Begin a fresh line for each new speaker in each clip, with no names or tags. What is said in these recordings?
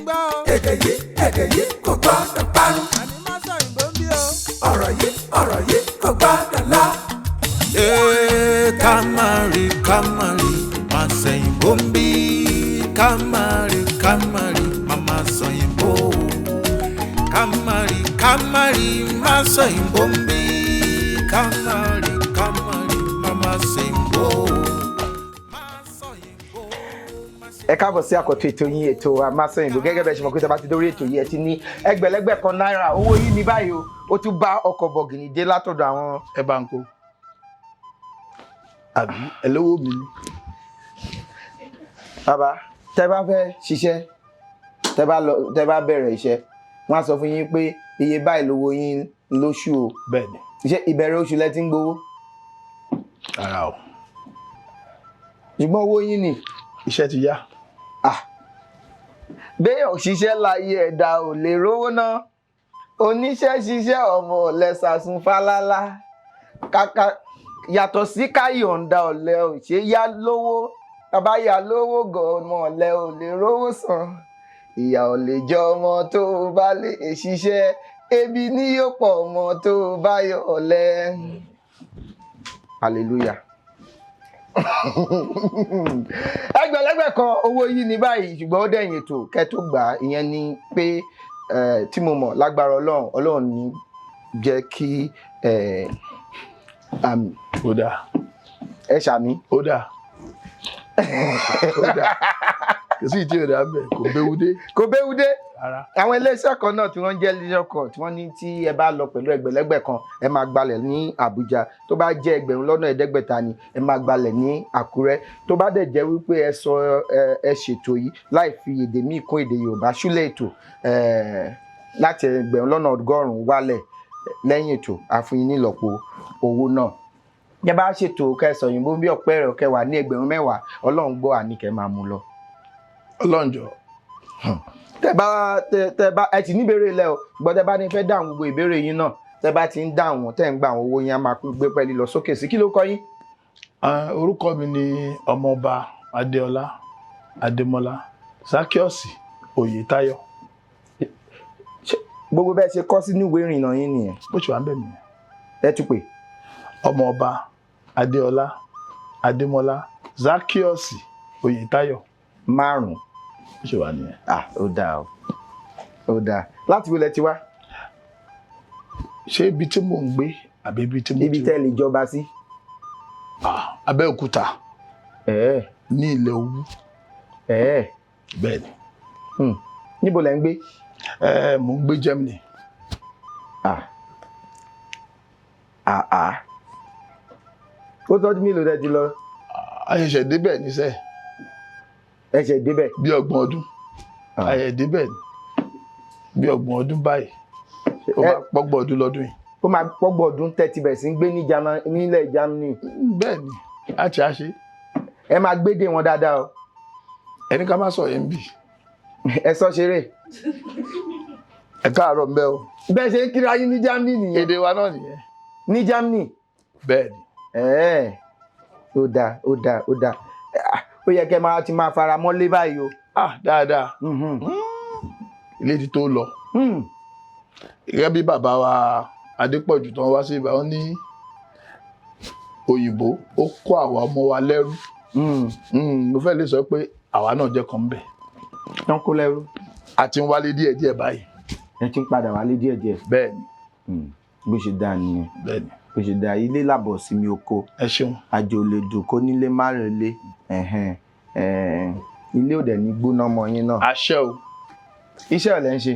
gbọ́ o.
èdè yìí kò gbọ́dọ̀ parun.
àní má sọ ìbò ń bí o.
ọ̀rọ̀ yìí kò gbọ́dọ̀ lọ.
Kamari, má sẹ́yìn bombi. Kamari, mama sẹ́yìn bo. Kamari, má sẹ́yìn bombi. Kamari, mama sẹ́yìn bo.
Ẹ káàbọ̀ sí àkọ́tún ètò yín ètò Amáṣọyìnbó gẹ́gẹ́ bẹ́ẹ̀ ṣe mọ̀ pé tẹ́ bá ti dórí ètò yìí ẹ ti ní ẹgbẹ̀lẹ́gbẹ̀ kan náírà owó yìí ní báyìí o ó tún bá ọkọ̀ bọ̀gìnì dé látọ̀dọ̀ àwọn
ẹ̀bánkó àbí ẹlẹ́wọ̀ mi ni.
bàbá tẹ́ bá fẹ́ ṣiṣẹ́ tẹ́ bá bẹ̀rẹ̀ iṣẹ́ wọ́n á sọ fún yín pé iye báyìí lówó yín lóṣù o.
Bẹ́ẹ̀ni.
Iṣẹ́ ìbẹ̀rẹ̀ oṣù lẹ ti ń gbowó.
Rárá o.
Ṣùgbọ́n owó yín ni.
Iṣẹ́ ti yá.
Béèyàn ṣiṣẹ́ láyé ẹ̀dá ò lè rówó náà oníṣẹ́ ṣiṣẹ́ ọmọ ọ̀lẹ sàsùn fálálá kàkà yàtọ̀ sí káyọ̀ǹda ọ̀lẹ ò ṣe yá lówó bàbá yá lówó gan ọmọ ọ̀lẹ ò lè rówó san ìyà ò lè jẹ ọmọ tó bá lè ṣiṣẹ́ ebi ní yóò pọ̀ ọmọ tó bá yọ ọ̀lẹ. Hallelujah. Ẹgbẹ̀lẹ́gbẹ̀ kan owó yìí ní báyìí ṣùgbọ́n ó dẹ̀yìn ètò kẹ́ tó gbà á ìyẹn ni pé tí mo mọ̀ lágbára Ọlọ́run ní jẹ́ kí àmì.
Ó dáa.
Ẹ ṣàmì.
Ó dáa. Ó dáa. Kò sí ìdí òdà bẹ̀ kò béwu dé.
Kò béwu dé.
Rárá.
Àwọn iléeṣẹ́ kan náà tí wọ́n jẹ́ leisure court tí wọ́n ní tí ẹ bá lọ pẹ̀lú ẹgbẹ̀lẹ́gbẹ̀ kan ẹ máa gbalẹ̀ ní Àbújá tó bá jẹ́ ẹgbẹ̀rún lọ́nà ẹ̀ẹ́dẹ́gbẹ̀ta ni ẹ máa gbalẹ̀ ní Àkúrẹ́ tó bá dẹ̀ jẹ́ wípé ẹ ṣètò yìí láì fi èdè míì kún èdè Yorùbá ṣúlẹ̀ ètò láti ẹgbẹ̀rún lọ́nà ọgọ́rùn-ún wálẹ̀ lẹ́yìn ètò àfihàn nílọ́po owó náà yẹ bá ṣètò kẹsàn òyìnbó bí ọ̀pẹ́ rẹ̀ kẹwàá ní ẹgbẹ̀rún mẹ́wàá Ọlọ́run gbọ́ àníkẹ́ máa mú lọ.
Ọlọ́run jọ.
Tẹ́ bá ẹ ti ní ìbéèrè ilẹ̀ o gbọ́dọ̀ tẹ́ bá ní fẹ́ dáhùn gbogbo ìbéèrè yín náà tẹ́ bá ti ń dáhùn wọn tẹ́ ń gba àwọn owó yín á máa gbé pẹ́ẹ́lí lọ sókè sí kí ló kọ yín.
Orúkọ mi ni ọmọọba Adéọlá Adémọ́lá Zaccheaus Oyètáyọ̀.
Gbogbo bẹ́ẹ̀ ṣe kọ́ sínú ìwé ìrìnnà yín nìyẹn.
Bó ṣe wà ń bẹ̀ nìyẹn.
Ẹ tún pè.
Ọmọọba Adéọlá Adémọ́lá Zaccheaus Oyètáyọ̀.
5.
Bó ṣe wà nìyẹn.
Ó dáa o ó dáa láti wọlé ti wá.
Ṣé ibi tí mò ń gbé àbí ibi tí mo ti.
Ibi tẹ́ lè jọba sí.
Abẹ́òkúta. Ní ilẹ̀ Òwu. Bẹ́ẹ̀ ni.
Níbo lẹ ń gbé.
Mò ń gbé Germany.
Ó tọ́jú mélòó tẹ́ ti lọ.
A ṣẹ̀ṣẹ̀ débẹ̀ níṣẹ́.
Ẹ ṣẹ̀ débẹ̀.
Bí 30 ọdún. A ṣẹ̀ṣẹ̀ débẹ̀ bí 30 ọdún báyìí. Ó máa pọ́gbọ̀n ọdún lọ́dún yìí.
Ó máa pọ́gbọ̀n ọdún tẹ́tí bẹ̀ sí ń gbé nílẹ̀ Germany.
Bẹ́ẹ̀ ni a ti á ṣe.
Ẹ máa gbédè wọn dáadáa o.
Ẹni ká má sọ yẹn bì.
Ẹ sọ ṣeré.
Ẹ káàárọ̀ ń bẹ́ o.
Bẹ́ẹ̀ ṣe ń kíra yín ní Germany nìyẹn.
Èdè wa náà nìyẹn.
Ní Germany.
Bẹ́ẹ̀ ni.
Ó dáa ó dáa ó dáa ó yẹ kẹ́ máa ti máa fara mọ́lé báyìí o.
Dáadáa. Ilé ti tó lọ. Gẹ́gẹ́ bí bàbá wa Adépọ̀jù tán wá sí ibà ó ní òyìnbó ó kó àwa ọmọ wa lẹ́rú. Mo fẹ́ lè sọ pé àwa náà jẹ́ kan bẹ̀.
Tán kó lẹ́rú.
A ti ń wálé díẹ̀díẹ̀ báyìí.
Ẹ ti ń padà wálé díẹ̀díẹ̀.
Bẹ́ẹ̀
ni. Bó ṣe dáa nìyẹn.
Bẹ́ẹ̀ ni.
Bó ṣe dáa ilé làbọ̀ sinmi oko.
Ẹ ṣeun.
Àjò lè dùn kó nílé má relé. Ilé ò dẹ̀ ní gbóná mọ́ yín náà.
Àṣẹ o.
Iṣẹ́ ò lẹ́ ń ṣe.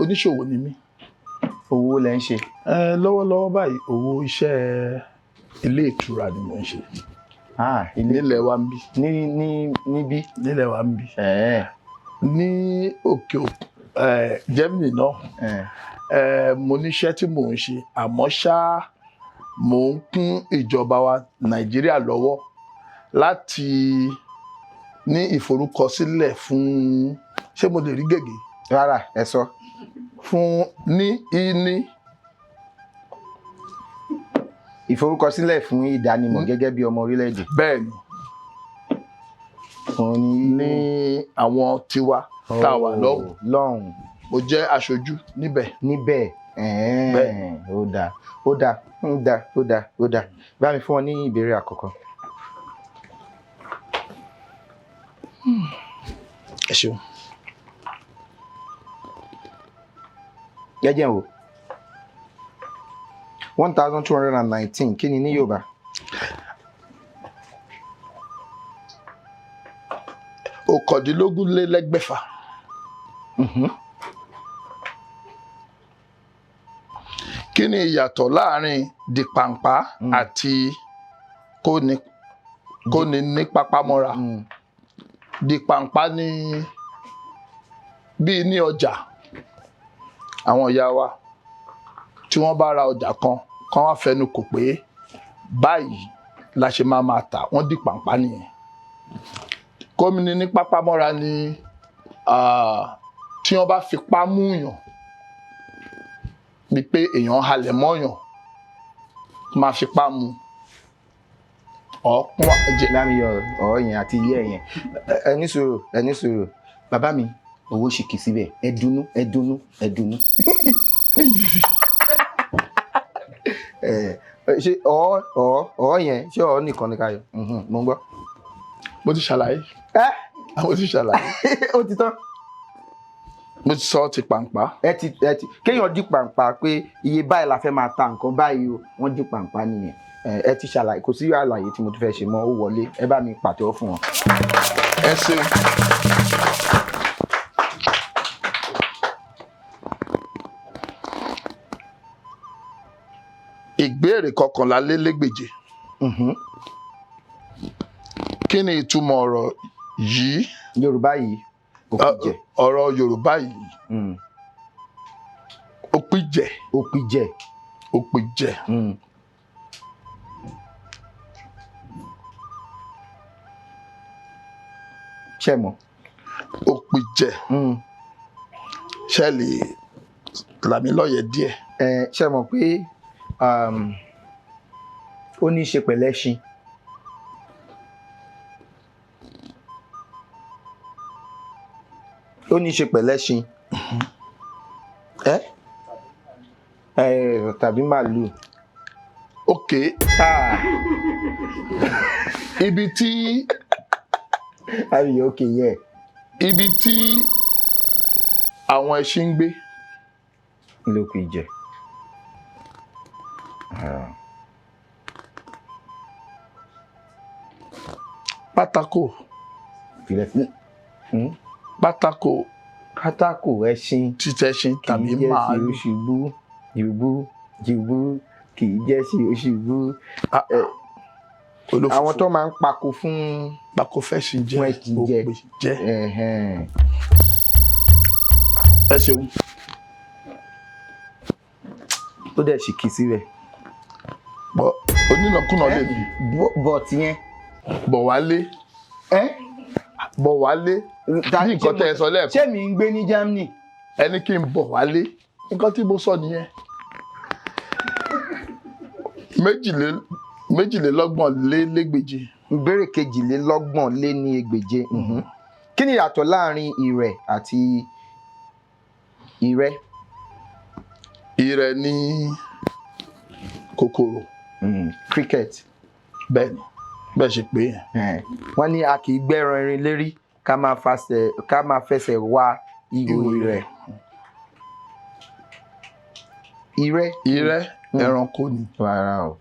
Oníṣòwò ni mí.
Owó lẹ́ ń ṣe.
Lọ́wọ́lọ́wọ́ báyìí owó iṣẹ́ ilé ìtura ni mò ń ṣe. Nílẹ̀ wa ń bí.
Níbí.
Nílẹ̀ wa ń bí. Ní òkè Germany náà mo níṣẹ́ tí mò ń ṣe àmọ́ ṣá mò ń kún ìjọba wa Nàìjíríà lọ́wọ́ láti ní ìforúkọsílẹ̀ fún ṣé mo lè rí gègé.
Rárá ẹ sọ.
Fún
ìforúkọsílẹ̀ fún ìdánimọ̀ gẹ́gẹ́ bí ọmọ orílẹ̀-èdè.
Bẹ́ẹ̀ ni.
òun
ní àwọn tiwa tá a wà
lọ́hùn.
mo jẹ́ aṣojú níbẹ̀.
níbẹ̀ ó dáa ó dáa ó dáa ó dáa ó dáa bá mi fún wọn ní ìbéèrè àkọ́kọ́.
ẹ ṣeun.
jẹ́jẹ́ o 1219 kí ni ní Yorùbá?
Ọ̀kàndínlógúnlélẹ́gbẹ̀fà. Kí ni ìyàtọ̀ láàrin dìpàǹpá àti kóni ní pápámọ́ra? Dìpàǹpá ni bíi ní ọjà àwọn ìyá wa tí wọ́n bá ra ọjà kan wá fẹnu kò pé báyìí la ṣe máa tà, wọ́n dìpàǹpá nìyẹn. Kóni ní pápámọ́ra ni tí wọ́n bá fipá mú yàn ni pé èèyàn halẹ̀ mọ́yàn máa fipá mú ọ̀pọ̀ ẹ̀jẹ̀.
lámìyọ ọ̀rọ̀ yẹn àti iye yẹn ẹ ní sùúrù bàbá mi owó ṣìkì síbẹ̀ ẹ dùnnú. ṣe ọ̀ọ́ yẹn ṣé ọ̀ọ́ nìkan ni ká yọ mo ń gbọ́.
mo ti ṣàlàyé. mo ti ṣàlàyé.
ó ti tán.
mo ti sọ ti pàǹpá.
ẹ ti kéèyàn di pàǹpá pé iye báyìí la fẹ́ máa ta nǹkan báyìí o wọ́n di pàǹpá nìyẹn. ẹ ti ṣàlàyé kò sí àlàyé tí mo ti fẹ́ ṣe mọ́ ó wọlé ẹ bá mi pàtẹ́wọ́ fún wọn.
ẹ ṣeun. ìgbéèrè 11 kí ni ìtumọ̀ ọ̀rọ̀ yìí?
Yorùbá yìí òpìjẹ.
ọ̀rọ̀ Yorùbá yìí òpìjẹ. ṣé mọ̀? òpìjẹ. ṣé lè là mí lóye díẹ̀?
ṣé mọ̀ pé ó ní í ṣe pẹ̀lú ẹṣin. ó ní í ṣe pẹ̀lú ẹṣin tàbí màálù.
ok ibi tí
àbíyẹ òkè yẹ.
ibi tí àwọn ẹṣin ń gbé.
ló kù jẹ.
pátákó.
pátákó ẹṣin.
títẹṣin tàbí màálù.
jìbú kì í jẹ́ sí òṣùbù. àwọn tó máa ń pako fún.
pako fẹ́ṣin jẹ́
òpè
jẹ́. ẹ ṣeun.
ó dẹ̀ sì kì í síbẹ̀.
bọ̀ onínàkúnà lè bí.
bọ̀ tiyẹn.
bọ̀ wálé. bọ̀ wálé. bí nǹkan tẹ́ ẹ sọ lẹ́ẹ̀kan.
ṣé mi ń gbé ní Germany.
ẹni kí n bọ̀ wálé nǹkan tí mo sọ nìyẹn. 22
ìbéèrè 22 kí ni ìyàtọ̀ láàrin ìrẹ̀ àti ìrẹ́?
ìrẹ̀ ní kòkòrò.
cricket.
bẹ́ẹ̀ni bẹ́ẹ̀ ṣe pé yẹn.
wọ́n ní a kì í gbẹ́ran erin lérí ká máa fẹsẹ̀ wá ihò ìrẹ̀. ìrẹ́
ẹranko ni.
rárá o.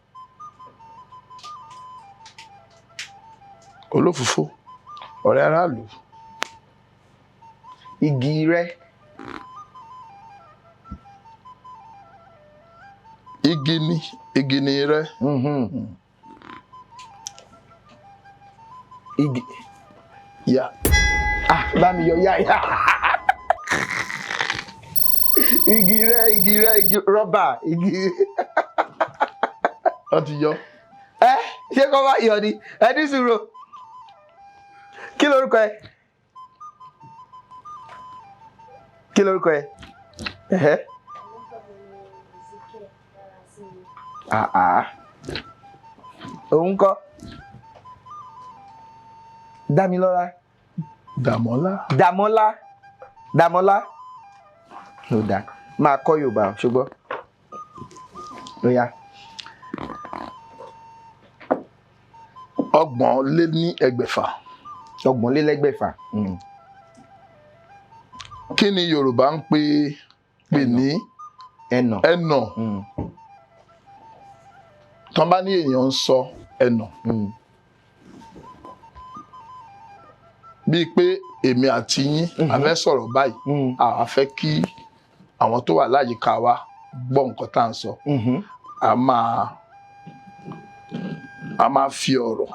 olófòfó ọ̀rẹ́ aráàlú.
igi ìrẹ́.
igi ni ìrẹ́.
igi.
ya.
bá mi yọ ya. igi rẹ rọ́bà igi.
wọ́n ti yọ.
ṣé kọ́ bá yọ ni ẹni sùúrù kí lorúkọ ẹ? kí lorúkọ ẹ? òun kọ́ Dámilọ́lá
Dàmọ́lá.
Dàmọ́lá ló dá máa kọ́ Yorùbá ṣùgbọ́n ó yá.
3,600.
3,600.
Kí ni Yorùbá ń pè ní
ẹnà?
Tán bá ní èèyàn ń sọ ẹnà bíi pé èmi àti yín a fẹ́ sọ̀rọ̀ báyìí a fẹ́ kí àwọn tó wà láyìíká wa gbọ́ nǹkan tá à ń sọ a máa fi ọ̀rọ̀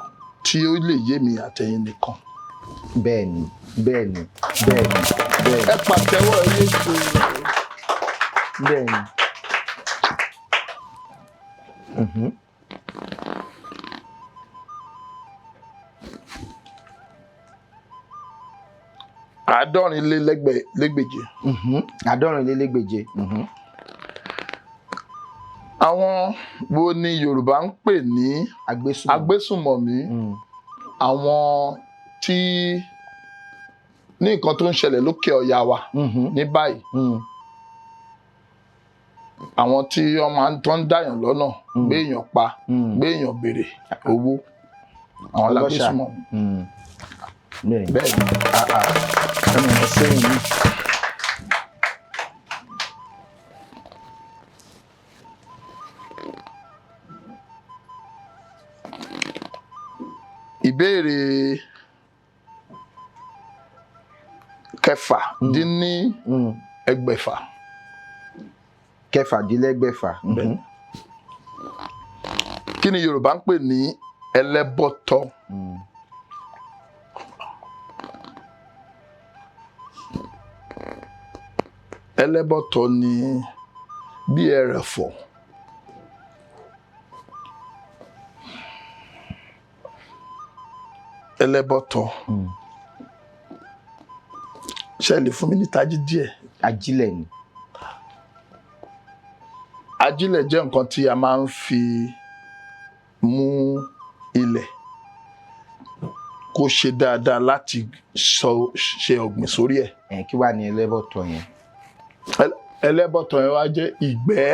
tí ó lè yé mi àtẹ̀yin nìkan.
Bẹ́ẹ̀ni.
Ẹ pàtẹ́wọ́ ẹyẹ ṣe.
Bẹ́ẹ̀ni.
Àádọ́rinlélẹ́gbèje.
4,400.
Àwọn wo ni Yorùbá ń pè ní agbésùnmọ̀mí? Àwọn tí ní nǹkan tó ń ṣẹlẹ̀ lókè ọya wa ní báyìí. Àwọn tí wọ́n máa ń tọ́ ń dáyàn lọ́nà gbé èèyàn pa gbé èèyàn béèrè owó àwọn alágbésùnmọ̀mí. Bẹ́ẹ̀ ni. Ìbéèrè 6,600.
6,600.
Kí ni Yorùbá ń pè ní ẹlẹ́bọ̀tọ̀? Ẹlẹ́bọ̀tọ̀ ni bí ẹrẹ̀fọ̀. Ẹlẹ́bọ̀tọ̀. Ṣé ẹ lè fún mi ní ìtají díẹ̀?
Ajílẹ̀ ni.
Ajílẹ̀ jẹ́ nǹkan tí a máa ń fi mú ilẹ̀ kó ṣe dáadáa láti ṣe ọ̀gbìn sórí ẹ̀.
Kí wá ní ẹlẹ́bọ̀tọ̀ yẹn?
Ẹlẹ́bọ̀tọ̀ yẹn wá jẹ́ ìgbẹ́.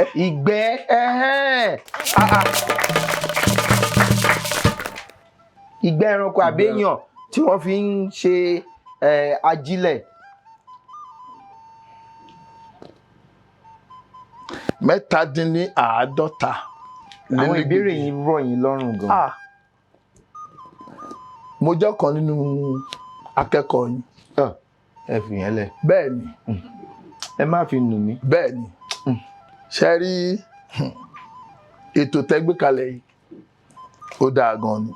Ìgbẹ́ ẹranko àbẹ́yàn tí wọ́n fi ń ṣe ajílẹ̀.
53.
Àwọn ìbéèrè yìí rọ̀ yín lọ́rùn gan.
Mo jẹ́ ọ̀kan nínú akẹ́kọ̀ọ́ yín.
Ẹ fi yẹn lẹ̀.
Bẹ́ẹ̀ ni.
Ẹ má fi nù mí.
Bẹ́ẹ̀ ni. Ṣé rí ètò tẹ́ gbé kalẹ̀ yìí ó dáa gan ni.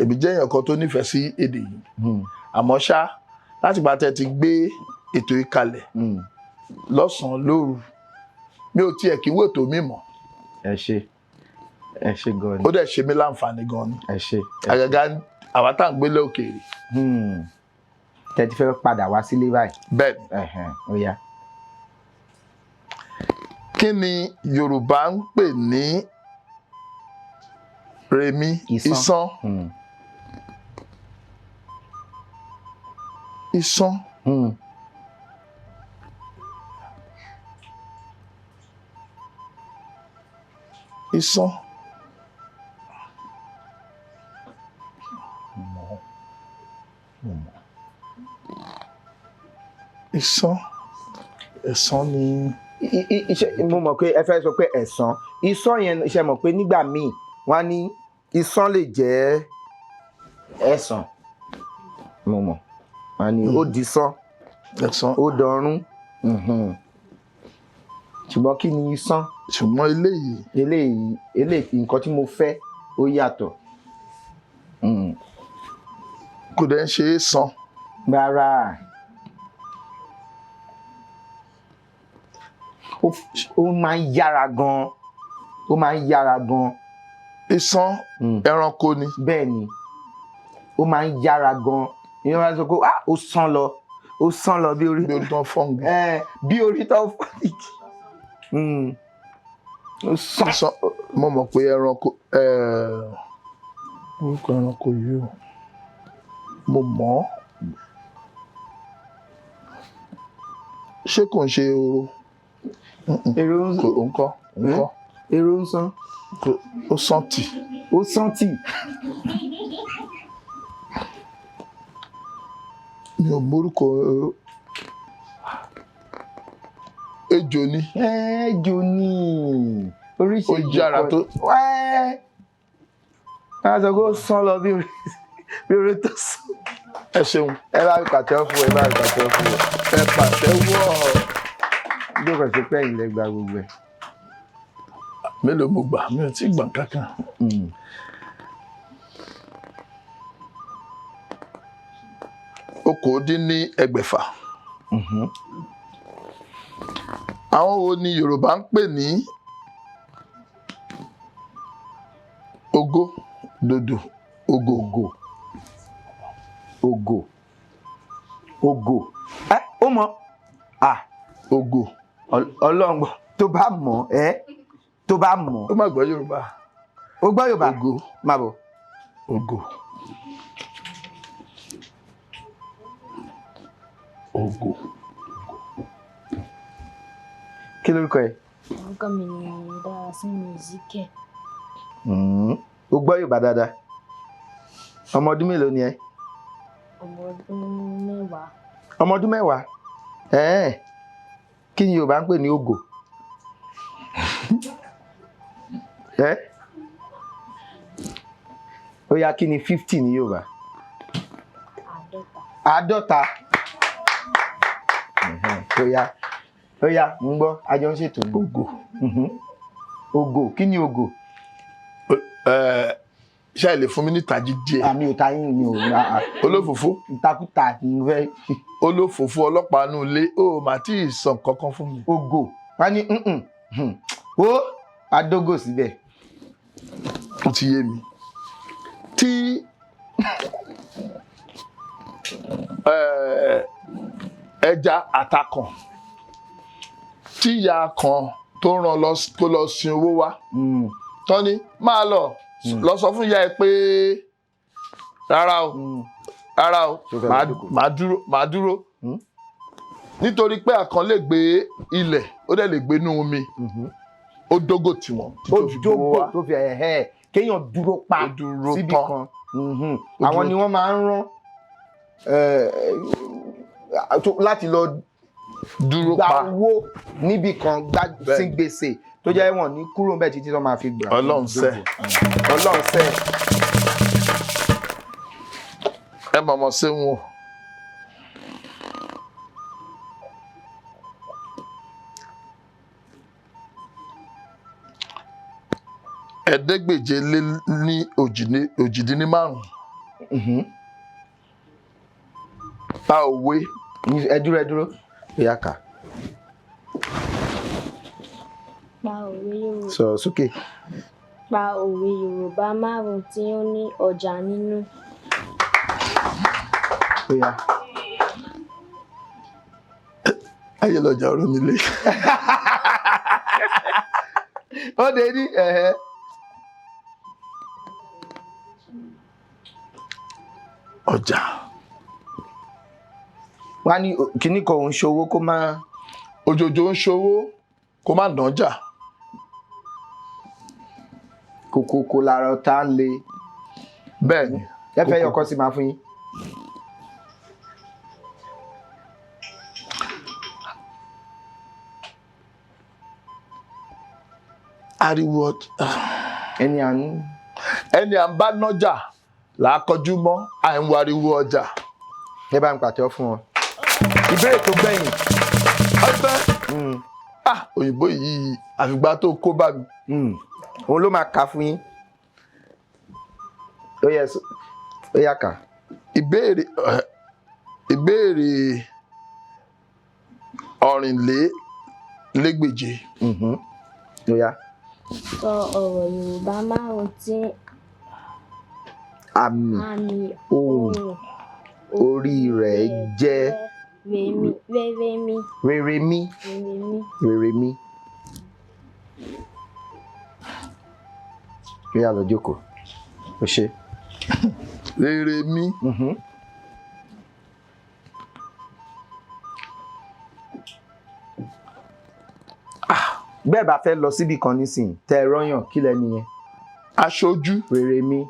Èmi jẹ́ èèyàn kan tó nífẹ̀ẹ́ sí èdè yìí. Àmọ́ ṣá láti gbà tẹ́ ti gbé ètò yìí kalẹ̀ lọ́sàn-án lóru mi ò tiẹ̀ kí wò tó mi mọ̀.
Ẹ ṣé gan ni.
Ó dẹ̀ ṣe mí láǹfààní gan ni.
Ẹ ṣé.
Àgàgà àwa tá à ń gbélé òkèèrè.
Tẹ́ ti fẹ́ padà wá sílé báyìí.
Bẹ́ẹ̀ ni.
Ó yá.
Kí ni Yorùbá ń pè ní remi ìsàn? Ìsàn. Ìsàn. Ìsàn. Ẹ̀sán ni.
Mo mọ̀ pé ẹ fẹ́ sọ pé ẹ̀sán. Ìsàn yẹn ṣe mọ̀ pé nígbà míì wọ́n á ní ìsàn lè jẹ́ ẹ̀sán. Mo mọ̀. Wọ́n á ní ó di sán.
Ẹ̀sán.
Ó dọ̀run. Ṣùgbọ́n kí ni ìsàn?
Ṣùgbọ́n
eléyìí nǹkan tí mo fẹ́ ó yàtọ̀.
Kò dẹ̀ ń ṣe é sàn.
Rárá. Ó máa ń yára gan.
Ìsàn ẹranko ni.
Bẹ́ẹ̀ ni. Ó máa ń yára gan. Ìyẹn máa ń sọ pé ó sán lọ bí orí.
Bí orí tán fọ́ǹgì.
Bí orí tán fọ́ǹgì. Ó sán.
Mo mọ̀ pé ẹranko orúkọ ẹranko yìí o mo mọ̀ ṣé kò ń ṣe oro?
èrò ń
Òǹkọ́.
èrò ń san.
Ó sàntì.
Ó sántì.
Mi ò mórúkọ ejò ni.
Ejò ni oríṣi
Ó yára tó.
wẹ́ẹ́ máa sọ pé ó sán lọ bí orí tó sán.
Ẹ ṣeun.
Ẹ bá mi pàtẹ́wọ́ fún ẹ bá mi pàtẹ́wọ́ fún ẹ.
Ẹ pàtẹ́wọ́.
Bí o kàn ṣe pẹ́ yìí lẹ gba gbogbo ẹ̀.
Mélòó mo gbà? Mi ò tí gbà kankan. Okòó-dín-ní-ẹgbẹ̀fà. Àwọn wo ni Yorùbá ń pè ní ogó, dòdò, ògò?
Ògò. Ó mọ.
Ògò.
Ọlọ́run gbọ́ tó bá mọ̀ tó bá mọ̀.
Ó má gbọ́ Yorùbá.
Ó gbọ́ Yorùbá.
Ògò.
Má bọ̀.
Ògò. Ògò.
Kí lórúkọ ẹ?
Orúkọ mi ni Dárasími Ezekiel.
Ó gbọ́ Yorùbá dáadáa. Ọmọ ọdún mélòó ni ẹ?
Ọmọ ọdún 10.
Ọmọ ọdún 10? Kí ni Yorùbá ń pè ní ògò? Ó yá, kí ni 50 ní Yorùbá? 50. Ó yá, mo ń gbọ́, a jọ ń ṣètò ní. Ògò. Kí ni ògò?
Ṣé ẹ lè fún mi ní ìtají díẹ̀?
Àmì ò ta yín mi ò ní.
Olófòfó.
Ìtakùtà ni mo fẹ́.
Olófòfó ọlọ́pàá inú ilé. Ó mà tí ì sàn kankan fún mi.
Ògò. Wọ́n ní ó adógò síbẹ̀.
Ó ti yé mi. Tí ẹja àtakàn tí ìyá kan tó rán kó lọ sin owó wá tán ni máa lọ sọ fún ìyá ẹ pé rárá o màá dúró nítorí pé àkàn lè gbé ilẹ̀ ó dẹ̀ lè gbé inú omi ó dógò tiwọn
ó dógò tó fi kéèyàn dúró pa síbi kan àwọn ni wọ́n máa ń rán láti lọ
dúró
gba
pa
owó níbi kan gbá sí gbèsè tó jẹ́ wọ́n ní kúrò ńbẹ̀ títí tó máa fi gbà.
Ọlọ́run ṣe. Ẹ mọ̀mọ́ sí wọn. Ẹ̀ẹ́dẹ́gbèje lé ní òjì-dín-ní-5. Pa òwe.
Ẹ dúró ìyá kà.
Pa òwe Yorùbá.
Sọ̀rọ̀ sókè.
Pa òwe Yorùbá 5 tí ó ní ọjà nínú.
Ìyá.
Ayé lọ́jà ọ̀rọ̀ nílé.
Ó dé ní
ọjà.
Wọ́n á ní kíní kan òun ṣòwò kó má.
Òjòjò ń ṣòwò kó má nàjà.
Kòkòkò lára ọ̀tá ń le.
Bẹ́ẹ̀ ni.
Ẹ fẹ́ yọkọ sí máa fún yín.
Ariwo
ẹni à ń
bá nájà làákọjú mọ́ à ń wariwo ọjà.
Ẹ bá ń pàtẹ́wọ́ fún wọn. Ìbéèrè tó gbẹ̀yìn.
Ọgbẹ́ òyìnbó yìí àfìgbà tó kó bá mi.
Òun ló máa kà fún yín. Ó yá kà.
Ìbéèrè ọ̀rìnlélégbèje.
Ó yá.
Sọ ọ̀rọ̀ Yorùbá 5 tí
àmì ohùn orí rẹ̀ jẹ́ rèrèmí. Ó yá lọ jókòó. Ó ṣe.
Rèrèmí.
bẹ́ẹ̀ bá fẹ́ lọ síbì kan nísìnyí tẹ ẹ rọ́yàn kí lẹ́ni yẹn.
aṣojú.
Rèrèmí.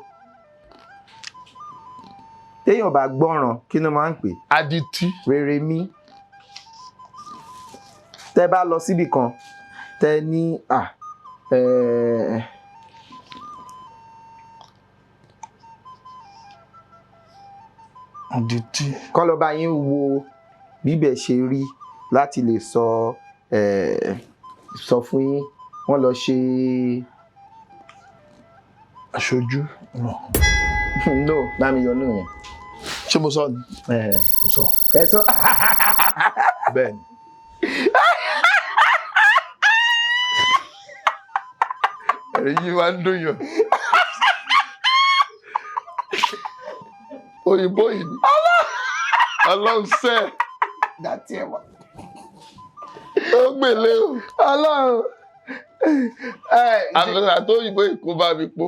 téèyàn bá gbọ́ràn kí ló máa ń pè.
adití.
Rèrèmí. tẹ bá lọ síbì kan tẹ ní
adití.
kọ́ lọ bá yín wo bíbẹ̀ ṣe rí láti lè sọ fún yín wọ́n lọ ṣe.
aṣojú.
no bámi yọ nù yẹn.
ṣé mo sọ ni. mo sọ.
ẹ sọ.
bẹ́ẹ̀ ni. èyí máa ń dùn yàn. òyìnbó yìí ni. ọlọ́run sẹ́ẹ̀.
dàtí ẹ̀ wá.
ó gbèlè o.
Ọlọ́run.
àgbàlá tó òyìnbó yìí kó bá mi po.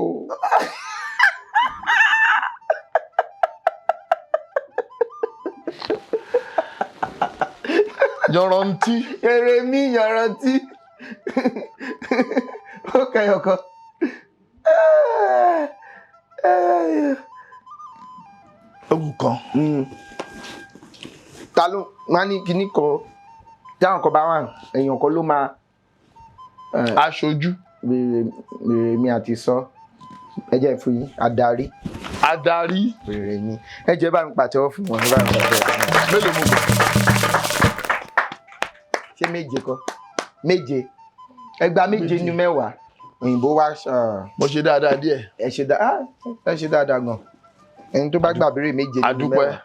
Yọ̀rántí.
Rèrèmí Yọ̀rántí. ó kẹyọkọ.
ogun kan.
ta ló máa ní kíní kan táwọn kan bá wà èèyàn kan ló máa.
aṣojú.
Rèrèmí àti sọ ẹ jẹ́ fún yín adarí.
adarí.
Rèrèmí ẹ jẹ́ bá mi pàtẹ́wọ́ fún wọn. bá mi pàtẹ́wọ́.
mélòó mo gbà.
ṣé méje kọ́ méje ẹgbàá méje ní mẹ́wàá òyìnbó wá.
mo ṣe dáadáa díẹ̀.
ẹ ṣe dáadáa gan ẹni tó bá gbàbérè méje nínú mẹ́wàá.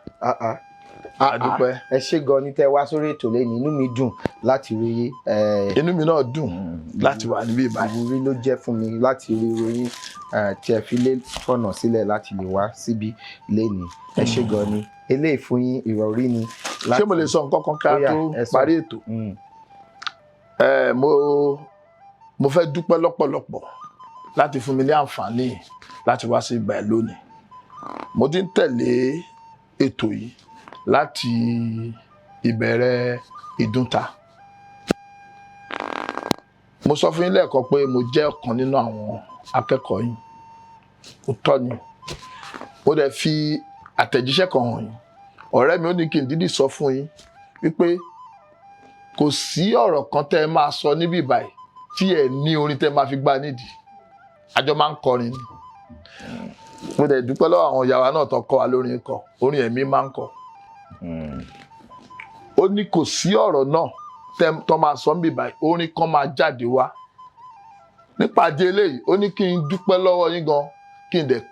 àdúpẹ́.
ẹ ṣé gan ní tẹ́ wá sórí ètò lẹ́nu inú mi dùn láti rí.
inú mi náà dùn láti wà níbí báyìí.
ìwúrí ló jẹ́ fún mi láti rí ròyìn tí ẹ fi lé fọ̀nà sílẹ̀ láti lè wá síbí lẹ́nu. ẹ ṣé gan ni eléyìí fún yín ìrọ̀rí ni.
ṣé mo lè sọ nǹkan kan ká tó parí ètò. mo fẹ́ dúpẹ́ lọ́pọ̀lọpọ̀ láti fún mi ní àǹfààní láti wá sí ibà lónìí. mo ti ń tẹ̀lé ètò yìí láti ìbẹ̀rẹ̀ ìdúnta. mo sọ fún yín lẹ́ẹ̀kan pé mo jẹ́ ọ̀kan nínú àwọn akẹ́kọ̀ọ́ yìí. ó tọ́ ni. mo dẹ̀ fi àtẹ̀jíṣẹ́ kan hàn yín. ọ̀rẹ́ mi ó ní kí n dídì sọ fún yín wípé kò sí ọ̀rọ̀ kan tẹ́ ẹ máa sọ níbí báyìí tí ẹ ní orin tẹ́ máa fi gbá nídìí. àjọ máa ń kọrin ni. mo dẹ̀ dúpẹ́ lọ́wọ́ àwọn ìyá wa náà tó kọ́ wa lórin kọ orin ẹ̀mí máa ń kọ. ó ní kò sí ọ̀rọ̀ náà tẹ́ tó máa sọ níbí báyìí orin kan máa jáde wá. nípàdé eléyìí ó ní kí n dúpẹ́ lọ́wọ́ yín gan kí n dẹ̀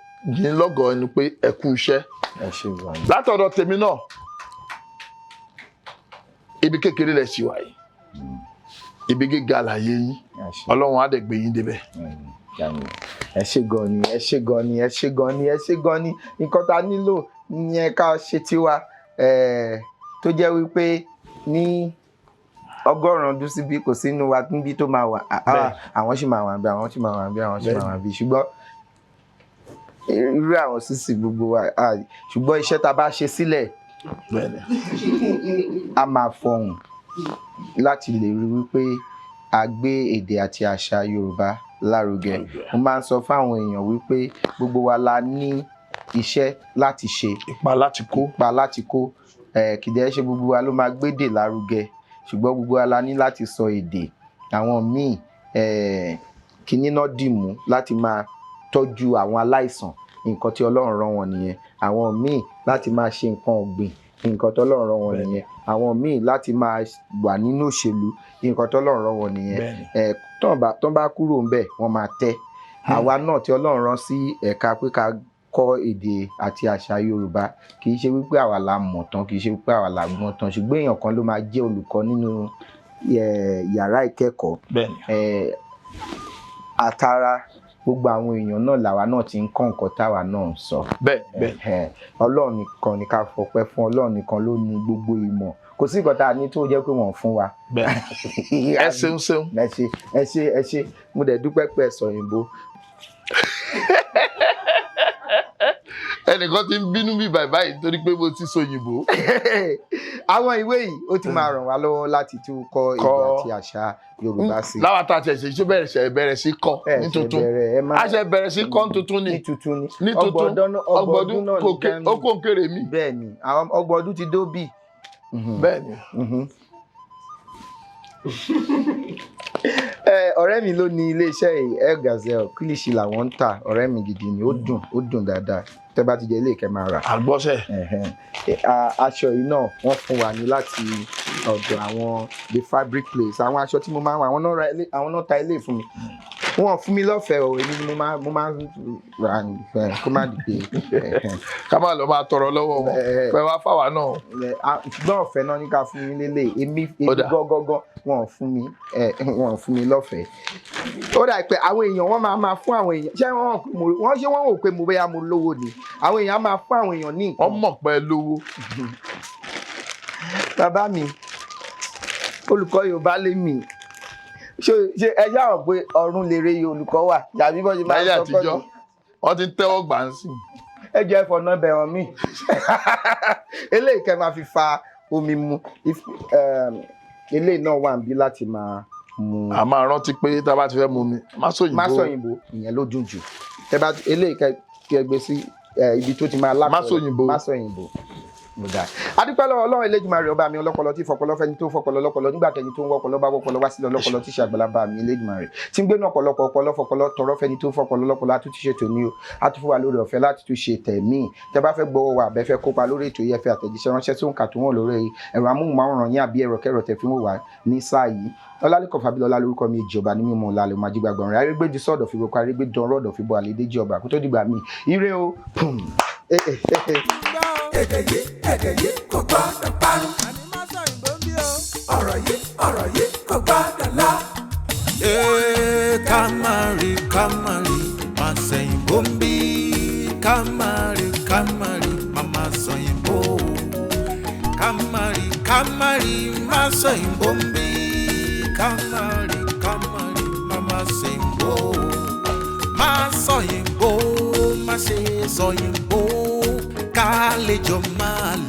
yín lọ́gọ̀ọ́ ẹni pé ẹ kú iṣẹ́. látọ̀dọ̀ tèmi náà ibi kékeré lẹ ṣì wà yìí ibi gíga àlàyé yín ọlọ́run á dẹ̀ gbé yín débẹ̀.
ẹ ṣé gan ni ẹ ṣé gan ni ẹ ṣé gan ni ẹ ṣé gan ni nǹkan tá a nílò yẹn ká ṣe tiwa tó jẹ́ wípé ní ọgọ́rùn-ún ọdún síbí kò sínú wa níbi tó máa wà àwọn sì máa wà bí àwọn sì máa wà bí àwọn sì máa wà bí ṣùgbọ́n irú àwọn sísì gbogbo wa ṣùgbọ́n iṣẹ́ tá a bá ṣe sílẹ̀ a máa fọhùn láti lè rí wípé a gbé èdè àti àṣà Yorùbá lárugẹ. mo máa ń sọ fáwọn èèyàn wípé gbogbo wa la ní iṣẹ́ láti ṣe,
ipa láti kó
kìdẹ́ ṣe gbogbo wa ló máa gbédè lárugẹ ṣùgbọ́n gbogbo wa la ní láti sọ èdè. àwọn míì kíní náà dìmú láti máa tọ́jú àwọn aláìsàn nǹkan tí Ọlọ́run rán wọn nìyẹn. àwọn míì láti máa ṣe nǹkan ọ̀gbìn nǹkan tí Ọlọ́run rán wọn nìyẹn. àwọn míì láti máa wà nínú òṣèlú nǹkan tí Ọlọ́run rán wọn nìyẹn. tọ́n bá kúrò ńbẹ̀ wọ́n máa tẹ́. àwa náà tí Ọlọ́run rán sí ẹ̀ka pé ká kọ́ èdè àti àṣà Yorùbá kì í ṣe wípé àwa la mọ̀ tán kì í ṣe wípé àwa la gbọ́n tán ṣùgbọ́n èèyàn kan ló máa jẹ́ olùkọ́ nínú yàrá ìkẹ́kọ̀ọ́. àtàrà gbogbo àwọn èèyàn náà làwa náà ti ń kọ́ nǹkan táwa náà ń sọ.
bẹ́ẹ̀
Ọlọ́run nìkan ni ká fọpẹ́ fún. Ọlọ́run nìkan ló ní gbogbo ìmọ̀ kò sí nǹkan tá a ní tó jẹ́ pé wọ́n fún wa.
ẹ ṣeun.
ẹ ṣe mo dẹ̀ dúpẹ́ pé ẹ sọ òyìnbó.
ẹnìkan ti ń bínú bí báyìí torí pé mo ti sọ òyìnbó.
àwọn ìwé yìí ó ti máa ràn wá lọ́wọ́ láti tún kọ́ èdè àti àṣà Yorùbá sí.
láwa tá a ti ṣe bẹ̀rẹ̀ sí kọ́ ní tuntun a ṣe bẹ̀rẹ̀ sí kọ́ tuntun ni ọgbọ̀dún ó kò ń kéré mi.
bẹ́ẹ̀ni àwọn ọgbọ̀dún ti dóbì.
bẹ́ẹ̀ni.
ọ̀rẹ́ mi ló ní iléeṣẹ́ El Gazelle kílìṣì làwọn ń tà ọ̀rẹ́ mi gidi ni ó dùn dáadáa tẹ́ bá ti jẹ ilé ìkẹ́ máa rà.
àgbọ̀sẹ̀.
aṣọ yìí náà wọ́n fún wa ní láti ọ̀dọ̀ àwọn the fabric place àwọn aṣọ tí mo máa ń wọ àwọn náà ta ilé fún mi wọ́n fún mi lọ́fẹ̀ẹ́ o èmi ni mo máa ń rà kó má dìde.
ká má lọ máa tọrọ lọ́wọ́ wọn pé wá fáwa náà.
ṣùgbọ́n ọ̀fẹ́ náà ní ká fún mi lélẹ̀ èmi gọ́gọ́gọ́ wọn ò fún mi lọ́fẹ̀ẹ́. ó dà pé àwọn èèyàn wọ́n máa fún àwọn èèyàn ṣé wọ́n wò pé mo bẹ́yà mo lówó ni àwọn èèyàn máa fún àwọn èèyàn ní nǹkan.
wọ́n mọ̀ pé lówó.
bàbá mi olùkọ́ Yorùbá lé mi ṣe ẹ yáwọ̀ pé ọ̀run lèrè olùkọ́ wà yàbí bọ́jú máa ń sọ
àtijọ́ wọ́n ti ń tẹ́wọ́ gbà ń sìn.
ẹ jẹ́ ẹ̀fọ́ náà bẹ̀rẹ̀ mí eléyìí kẹ́ máa fi fa omi mu eléyìí náà wà níbí láti máa mu.
a máa rántí pé tá a bá ti fẹ́ mu mi má
sọ̀yìnbó ìyẹn ló dùn jù eléyìí kẹ́ gbé sí ibi tó ti máa lápẹ̀ má sọ̀yìnbó. adúpẹ́ lọ́wọ́ Ọlọ́run Elédùmarè ọba mi ọlọ́pọlọ tí fọpọlọ fẹ́ni tó fọpọlọ lọ́pọlọ nígbà tẹ́ni tó ń wọ́pọlọ bá wọ́pọlọ wá sílẹ̀ ọlọ́pọlọ tí ṣe àgbàlagbà mi Elédùmarè tí ń gbénu ọ̀pọ̀lọpọ̀ ọpọlọ fọpọlọ tọrọ fẹ́ni tó fọpọlọ lọ́pọlọ á tún ti ṣètò ní o á tún fún wa lórí ọ̀fẹ́ láti tún ṣe tẹ̀mí tẹ́ bá fẹ́ gbọ́wọ́ wa àbẹ́fẹ́ kópa lórí ètò yìí ẹ fi àtẹ̀jíṣẹ́ ránṣẹ́ tó ń kà tó wọ́n lórí ẹ̀rọ amóhùnmáwòrán yín àbí ẹ̀rọ kẹ́rọ̀ tẹ̀ fi wọ́n wà ní sáà yìí Ọlálékan Fábílọ́lá lórúkọ mi ìjọba ní mímọ́ ọ̀la lọ́mọ ajígbàgbọ̀n rẹ̀ arégbèjì sọ́ọ̀dọ̀ fi roko arégbèjì dán rọ́ọ̀dọ̀ fi bọ́ àlédèjì ọba kó tó dìgbà míì ire o.
èdè yìí kò gbọ́dọ̀ parun. ọ̀rọ̀ yìí kò gbọ́dọ̀ lọ.
Kamari máa sẹ́yìn bóńbí kamari mama sẹ́yìn bó kamari máa sẹ́yìn bóńbí kamari mama sẹ́yìn bó máa sẹ́yìn bó má ṣe sẹ́yìn bó kálejò máa